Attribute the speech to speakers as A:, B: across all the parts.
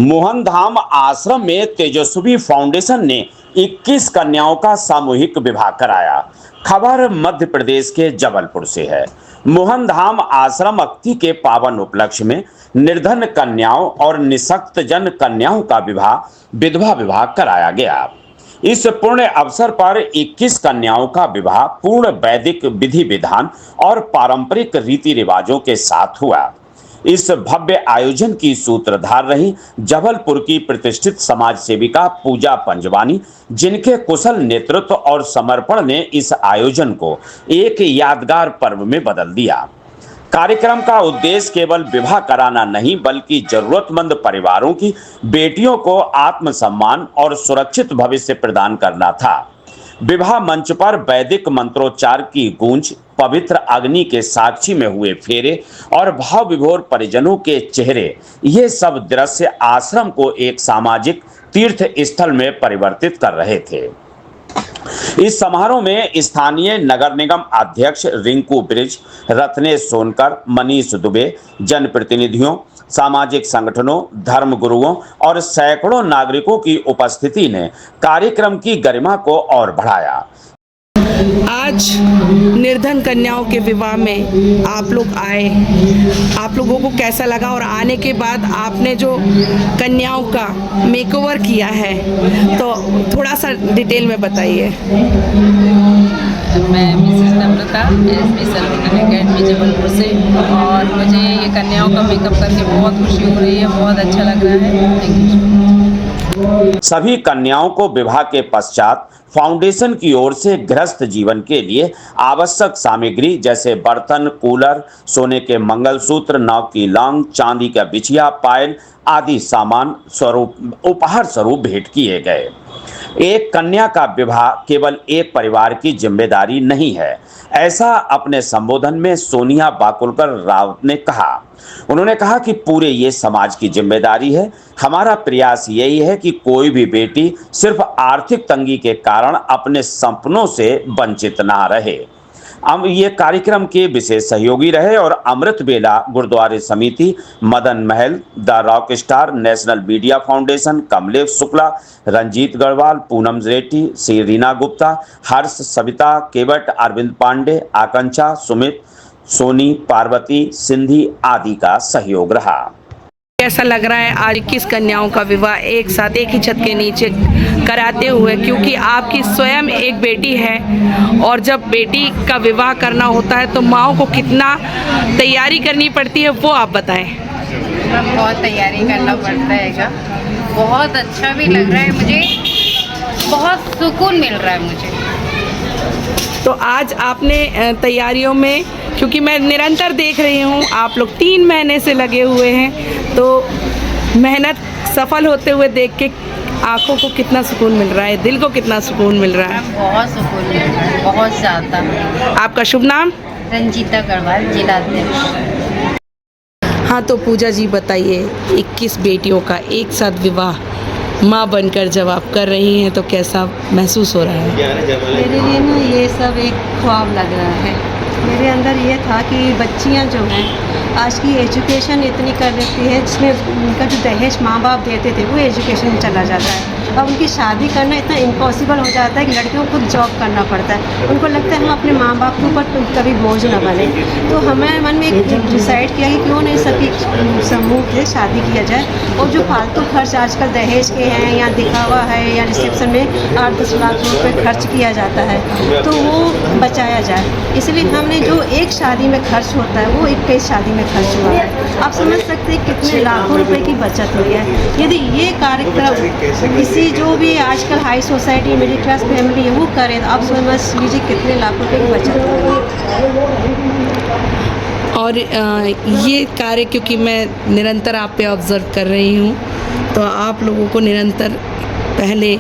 A: मोहनधाम आश्रम में तेजस्वी फाउंडेशन ने 21 कन्याओं का सामूहिक विवाह कराया। खबर मध्य प्रदेश के जबलपुर से है। मोहनधाम आश्रम अक्ति के पावन उपलक्ष्य में निर्धन कन्याओं और निःशक्त जन कन्याओं का विवाह विधवा विवाह कराया गया। इस पुण्य अवसर पर 21 कन्याओं का विवाह पूर्ण वैदिक विधि विधान और पारंपरिक रीति रिवाजों के साथ हुआ। इस भव्य आयोजन की सूत्रधार रही जबलपुर की प्रतिष्ठित समाज सेविका पूजा पंजवानी, जिनके कुशल नेतृत्व और समर्पण ने इस आयोजन को एक यादगार पर्व में बदल दिया। कार्यक्रम का उद्देश्य केवल विवाह कराना नहीं, बल्कि जरूरतमंद परिवारों की बेटियों को आत्मसम्मान और सुरक्षित भविष्य प्रदान करना था। विवाह मंच पर वैदिक मंत्रोच्चार की गूंज, पवित्र अग्नि के साक्षी में हुए फेरे और भाव विभोर परिजनों के चेहरे, ये सब दृश्य आश्रम को एक सामाजिक तीर्थ स्थल में परिवर्तित कर रहे थे। इस समारोह में स्थानीय नगर निगम अध्यक्ष रिंकू ब्रिज, रत्नेश सोनकर, मनीष दुबे, जनप्रतिनिधियों, सामाजिक संगठनों, धर्म गुरुओं और सैकड़ों नागरिकों की उपस्थिति ने कार्यक्रम की गरिमा को और बढ़ाया।
B: आज निर्धन कन्याओं के विवाह में आप लोग आए, आप लोगों को कैसा लगा? और आने के बाद आपने जो कन्याओं का मेकओवर किया है, तो थोड़ा सा डिटेल में बताइए।
C: मैं मिसेस नम्रता, एसबी सैलून अकेडमी जबलपुर से, और मुझे ये कन्याओं का मेकअप करके बहुत खुशी हो रही है, बहुत अच्छा लग रहा है। Thank you.
A: सभी कन्याओं को विवाह के पश्चात फाउंडेशन की ओर से गृहस्थ जीवन के लिए आवश्यक सामग्री जैसे बर्तन, कूलर, सोने के मंगलसूत्र, नाव की लॉन्ग, चांदी का बिछिया, पायल आदि सामान उपहार स्वरूप भेंट किए गए। एक कन्या का विवाह केवल एक परिवार की जिम्मेदारी नहीं है, ऐसा अपने संबोधन में सोनिया बाकुलकर राउत ने कहा। उन्होंने कहा कि पूरे ये समाज की जिम्मेदारी है। हमारा प्रयास यही है कि कोई भी बेटी सिर्फ आर्थिक तंगी के कारण अपने सपनों से वंचित ना रहे। अब ये कार्यक्रम के विशेष सहयोगी रहे और अमृत बेला गुरुद्वारे समिति, Madan Mahal, the rock star, national media foundation, Kamlesh Shukla, Ranjeet Garhwal, Poonam Reddy, Shri Reena Gupta, Harsh, Savita Kewat, Arvind Pandey, Akanksha, Sumit, Soni, Parvati, Sindhi आदि का सहयोग रहा।
B: कैसा लग रहा है आज 21 कन्याओं का विवाह एक साथ एक ही छत के नीचे कराते हुए? क्योंकि आपकी स्वयं एक बेटी है, और जब बेटी का विवाह करना होता है तो माँओं को कितना तैयारी करनी पड़ती है, वो आप बताएं।
C: बहुत तैयारी करना पड़ता है, बहुत अच्छा भी लग रहा है मुझे, बहुत सुकून मिल रहा है मुझे।
B: तो आज आपने तैयारियों में, क्योंकि मैं निरंतर देख रही हूँ आप लोग 3 महीने से लगे हुए हैं, तो मेहनत सफल होते हुए देख के आंखों को कितना सुकून मिल रहा है, दिल को कितना सुकून मिल रहा है?
C: बहुत सुकून मिल रहा है, बहुत ज़्यादा।
B: आपका शुभ नाम?
C: रंजीता गढ़वाल, जिला अध्यक्ष।
B: हाँ, तो पूजा जी बताइए, 21 बेटियों का एक साथ विवाह माँ बनकर जब आप कर रही हैं तो कैसा महसूस हो रहा है?
D: मेरे लिए ना ये सब एक ख्वाब लग रहा है। मेरे अंदर ये था कि बच्चियाँ जो हैं आज की एजुकेशन इतनी कर लेती है, जिसमें उनका जो दहेज माँ बाप देते थे वो एजुकेशन चला जाता है। अब उनकी शादी करना इतना इम्पॉसिबल हो जाता है कि लड़कियों को खुद जॉब करना पड़ता है। उनको लगता है हम अपने माँ बाप के ऊपर कभी बोझ न बने। तो हमारे मन में एक डिसाइड किया कि क्यों नहीं सभी समूह से शादी किया जाए, और जो फालतू खर्च आजकल दहेज के हैं या दिखावा है या रिसेप्शन में 8-10 लाख रुपये खर्च किया जाता है, तो वो बचाया जाए। इसलिए हमने जो एक शादी में खर्च होता है वो 21 शादी में खर्च हुआ है। आप समझ सकते हैं कितने लाखों रुपए की बचत हुई है। यदि ये कार्यक्रम किसी जो भी आजकल high society middle class family है वो करे, तो आप समझ लीजिए कितने लाखों रुपए की बचत होगी।
B: और ये कार्य, क्योंकि मैं निरंतर आप पे ऑब्ज़र्व कर रही हूँ, तो आप लोगों को निरंतर पहले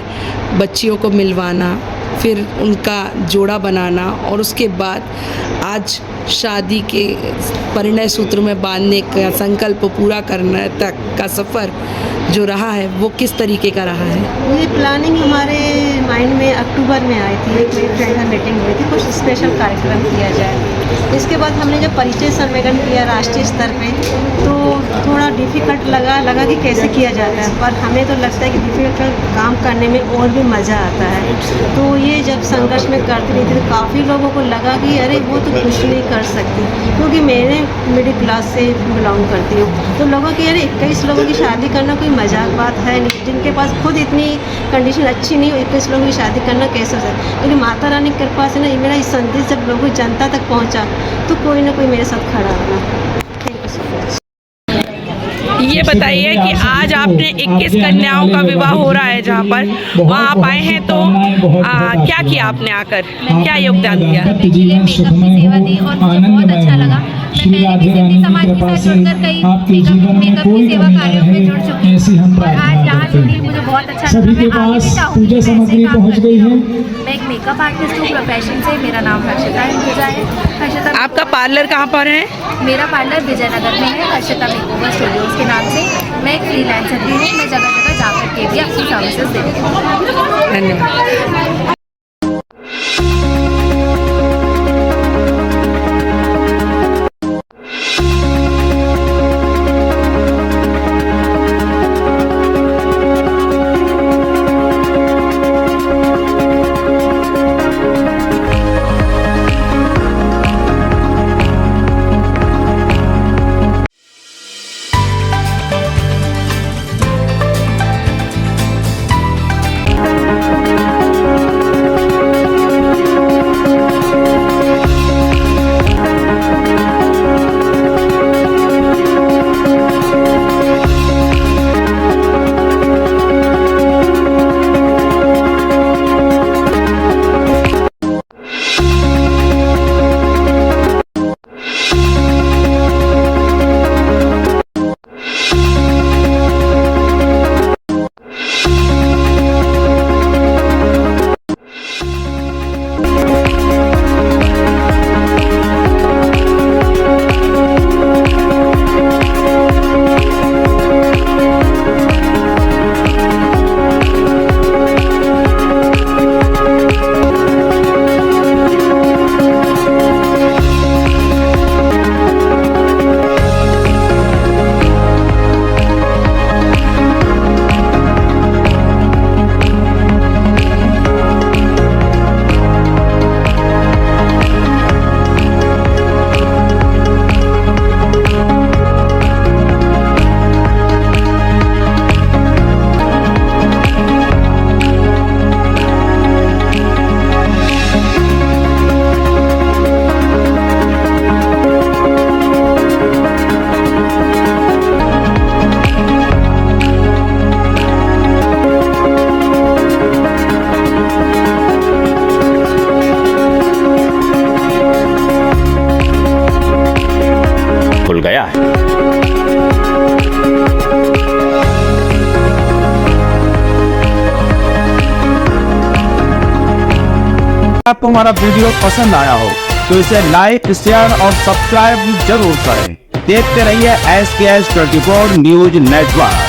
B: बच्चियों को मिलवाना, फिर उनका जोड़ा बनाना, और उसके बाद आज शादी के परिणय सूत्र में बांधने का संकल्प पूरा करने तक का सफ़र जो रहा है वो किस तरीके का रहा है?
D: ये प्लानिंग हमारे माइंड में अक्टूबर में आई थी। एक मेरी फ्रेंड में मीटिंग हुई थी, कुछ स्पेशल कार्यक्रम किया जाए। इसके बाद हमने जब परिचय सम्मेलन किया राष्ट्रीय स्तर पे, तो थोड़ा डिफ़िकल्ट लगा कि कैसे किया जाता है, पर हमें तो लगता है कि डिफ़िकल्ट काम करने में और भी मज़ा आता है। तो ये जब संघर्ष में करती रही थी तो काफ़ी लोगों को लगा कि अरे वो तो कुछ नहीं कर सकती, क्योंकि मैंने मिडिल क्लास से बिलोंग करती हूँ। तो लोगों की अरे 21 लोगों की शादी करना कोई मजाक बात है नहीं, जिनके पास खुद इतनी कंडीशन अच्छी नहीं हो 21 लोगों की शादी करना कैसे हो सकता है। लेकिन माता रानी की कृपा से ना ये मेरा संदेश जब लोगों जनता तक पहुँचा तो कोई ना कोई मेरे साथ खड़ा रहा। Thank you so much.
B: ये बताइए कि आज आपने 21 कन्याओं का विवाह हो रहा है जहाँ पर, वहाँ आप आए हैं तो क्या किया आपने आकर, क्या योगदान दिया?
E: मेकअप की सेवा दी और मुझे बहुत अच्छा लगा। मैं पहले भी सिंधी समाज के साथ जुड़कर कई मेकअप की सेवा कार्यों में जुड़ चुकी हूँ और आज यहाँ जुड़ी मुझे बहुत अच्छा लगा। मैं आगे भी चाहूँगी कि मैं ऐसे काम करती रहूँ। मैं एक मेकअप आर्टिस्ट हूँ प्रोफेशन से। मेरा नाम हर्षिता इंतजा है। हर्षिता
B: आपका पार्लर कहाँ पर है?
E: मेरा पार्लर विजयनगर में है, हर्षिता मेकओवर स्टूडियोज के नाम से। मैं एक फ्रीलांसर भी हूँ। मैं जगह जगह जाकर के भी अपनी सर्विसेज देती हूँ।
B: धन्यवाद।
A: खुल गया है।
F: आपको हमारा वीडियो पसंद आया हो तो इसे लाइक, शेयर और सब्सक्राइब जरूर करें। देखते रहिए SKS 24 न्यूज नेटवर्क।